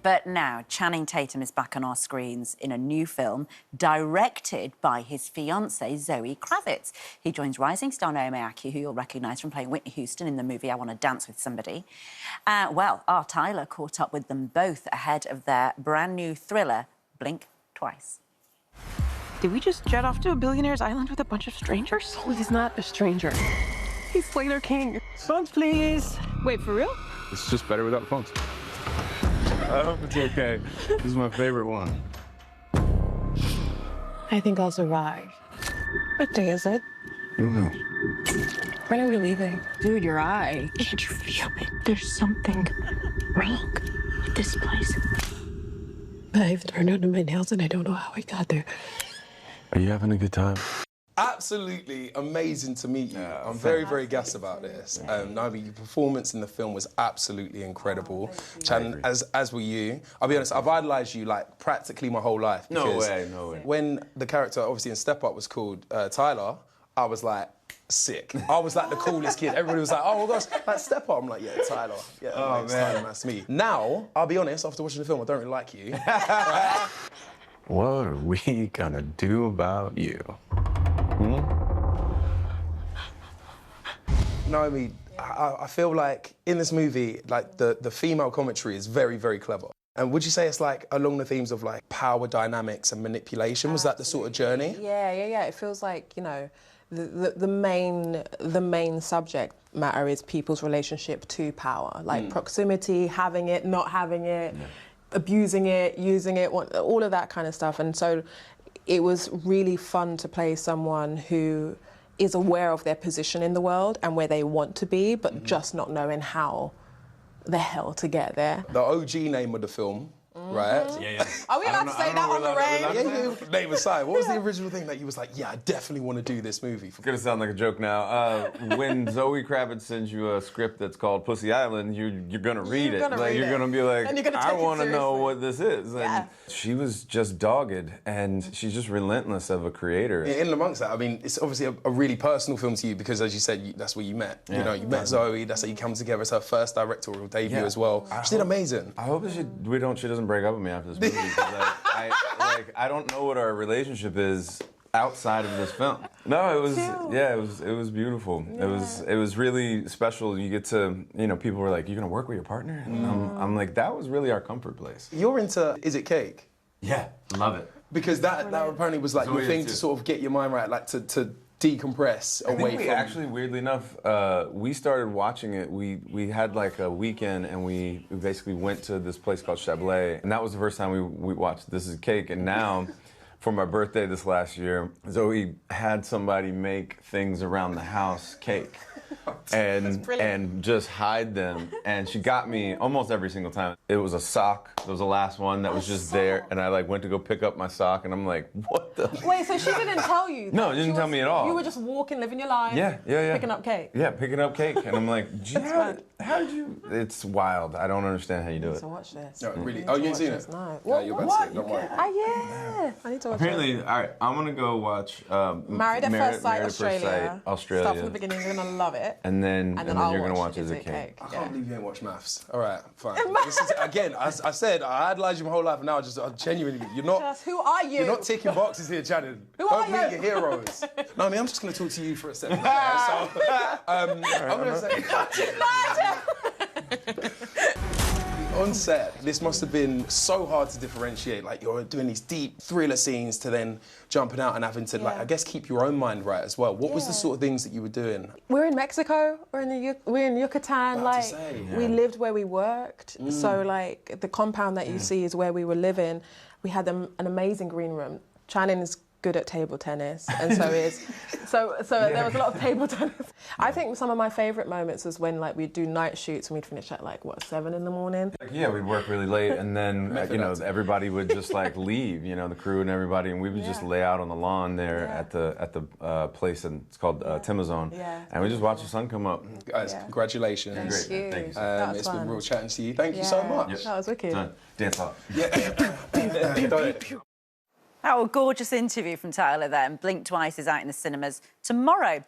But now, Channing Tatum is back on our screens in a new film directed by his fiancée, Zoe Kravitz. He joins rising star Naomi, Ackie, who you'll recognise from playing Whitney Houston in the movie I Want to Dance with Somebody. Well, our Tyler caught up with them both ahead of their brand new thriller, Blink Twice. Did we just jet off to a billionaire's island with a bunch of strangers? Oh, he's not a stranger. He's Slater King. Phones, please. Wait, for real? It's just better without phones. I hope it's okay. This is my favorite one. I think I'll survive. What day is it? I don't know. When are we leaving? Dude, your eye. Can't you feel it? There's something wrong with this place. I've turned under my nails and I don't know how I got there. Are you having a good time? Absolutely amazing to meet you. I'm very, very gassed about this. Naomi, your performance in the film was absolutely incredible. Channing, as were you. I'll be honest, I've idolised you like practically my whole life. No way, no way. When the character, obviously in Step Up, was called Tyler, I was like, sick. I was like the coolest kid. Everybody was like, oh my gosh, like Step Up. I'm like, yeah, Tyler. Yeah, oh, man. Tyler, That's me. Now, I'll be honest, after watching the film, I don't really like you. What are we gonna do about you? Naomi, I feel like in this movie, like the female commentary is very, very clever. And would you say it's like along the themes of like power dynamics and manipulation? Was that the sort of journey? Yeah. It feels like, you know, the main subject matter is people's relationship to power, like proximity, having it, not having it, abusing it, using it, all of that kind of stuff. And so it was really fun to play someone who is aware of their position in the world and where they want to be, but just not knowing how the hell to get there. The OG name of the film, right? Yeah. Are we allowed to say that on Lorraine? Yeah, name aside. What was the original thing that you was like, yeah, I definitely want to do this movie? It's gonna sound like a joke now. When Zoe Kravitz sends you a script that's called Pussy Island, you're gonna read it. You're gonna be like, I want to know what this is. And she was just dogged, and she's just relentless of a creator. In amongst that, I mean, it's obviously a really personal film to you because, as you said, that's where you met. Yeah. You know, you met Zoe. That's how you come together. It's her first directorial debut as well. She did amazing. I hope she doesn't break up with me after this movie. I don't know what our relationship is outside of this film. No, it was beautiful. Yeah. It was really special. You get to, you know, people were like, "You're gonna work with your partner?" And I'm like, that was really our comfort place. You're into Is It Cake? Yeah, love it. Because that apparently was like your thing to sort of get your mind right, like to decompress away from. Actually, weirdly enough, we started watching it. We had like a weekend, and we basically went to this place called Chablais, and that was the first time we watched This Is Cake. And now, for my birthday this last year, Zoe had somebody make things around the house cake. And just hide them. And she got me almost every single time. It was a sock. It was the last one that was just there. And I like went to go pick up my sock, and I'm like, what the? Wait, so she didn't tell you? No, she didn't tell me at all. You were just walking, living your life. Yeah. Picking up cake. Yeah, picking up cake. And I'm like, how did you? It's wild. I don't understand how you do it. To watch this. No, really? Oh, you ain't seen it? No. No, you're about to see it. Don't worry. Yeah. I need to watch Apparently, it. all right, I'm gonna go watch Married at First Sight, Australia. Australia. Start from the beginning. You're gonna love it. And then you're gonna watch Is It Cake. I can't believe you ain't watched Maths. All right, fine. This is, again, as I said, I idolized you my whole life, and now I genuinely, you're not. Who are you? You're not ticking boxes here, Channing. Don't meet your heroes. No, I mean, I'm just gonna talk to you for a second. So, I'm gonna say. On set, this must have been so hard to differentiate. Like, you're doing these deep thriller scenes to then jumping out and having to, like, I guess, keep your own mind right as well. What was the sort of things that you were doing? We're in Mexico. We're in Yucatan. Like, we lived where we worked. So, like, the compound that you see is where we were living. We had an amazing green room. Channing is good at table tennis, and so there was a lot of table tennis. I think some of my favourite moments was when like we'd do night shoots and we'd finish at like 7 in the morning. Yeah, we'd work really late, and then you know everybody would just like leave, you know, the crew and everybody, and we would just lay out on the lawn there at the place, and it's called Timazone, and we just watch the sun come up. Guys, congratulations! Thank you. Thank you. It's been real chatting to you. Thank you so much. That was wicked. Dance off. Oh, a gorgeous interview from Tyler then. Blink Twice is out in the cinemas tomorrow.